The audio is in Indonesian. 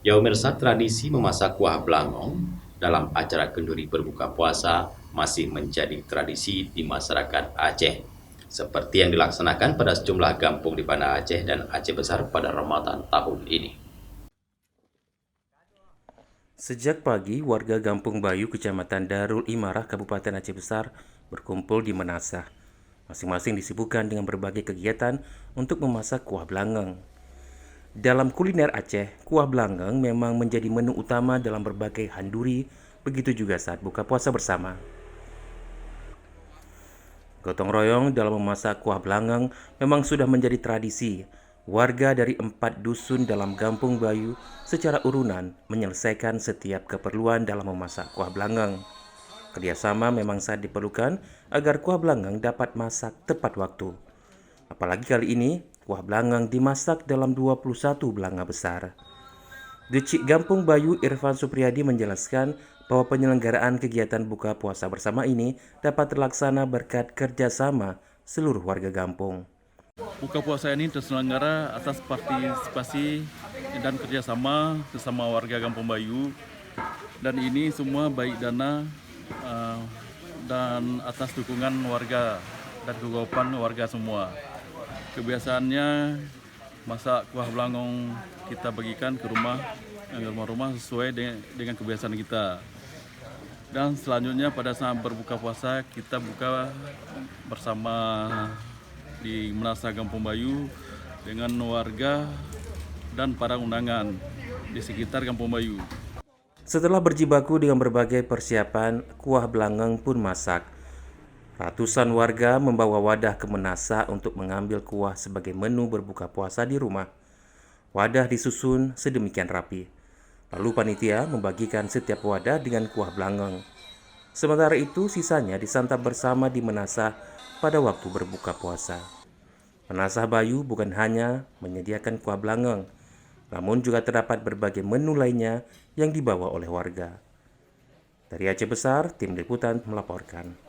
Ya pemirsa, tradisi memasak kuah belangong dalam acara kenduri berbuka puasa masih menjadi tradisi di masyarakat Aceh. Seperti yang dilaksanakan pada sejumlah kampung di Banda Aceh dan Aceh Besar pada Ramadan tahun ini. Sejak pagi, warga Gampung Bayu, Kecamatan Darul Imarah, Kabupaten Aceh Besar, berkumpul di Menasah. Masing-masing disibukkan dengan berbagai kegiatan untuk memasak kuah belangong. Dalam kuliner Aceh, kuah belangong memang menjadi menu utama dalam berbagai handuri, begitu juga saat buka puasa bersama. Gotong royong dalam memasak kuah belangong memang sudah menjadi tradisi. Warga dari 4 dusun dalam Gampung Bayu secara urunan menyelesaikan setiap keperluan dalam memasak kuah belangong. Kerjasama memang sangat diperlukan agar kuah belangong dapat masak tepat waktu. Apalagi kali ini, kuah belangong dimasak dalam 21 belanga besar. Decik Gampung Bayu Irfan Supriyadi menjelaskan bahwa penyelenggaraan kegiatan buka puasa bersama ini dapat terlaksana berkat kerjasama seluruh warga kampung. Buka puasa ini terselenggara atas partisipasi dan kerjasama sesama warga Kampung Bayu, dan ini semua baik dana eh, dan atas dukungan warga dan kegopan warga semua. Kebiasaannya masak kuah belangong kita bagikan ke rumah-rumah sesuai dengan kebiasaan kita. Dan selanjutnya pada saat berbuka puasa kita buka bersama di Menasah Kampung Bayu dengan warga dan para undangan di sekitar Kampung Bayu. Setelah berjibaku dengan berbagai persiapan, kuah belangong pun masak. Ratusan warga membawa wadah ke Menasah untuk mengambil kuah sebagai menu berbuka puasa di rumah. Wadah disusun sedemikian rapi. Lalu panitia membagikan setiap wadah dengan kuah belangong. Sementara itu, sisanya disantap bersama di Menasah pada waktu berbuka puasa. Menasah Bayu bukan hanya menyediakan kuah belangong, namun juga terdapat berbagai menu lainnya yang dibawa oleh warga. Dari Aceh Besar, tim liputan melaporkan.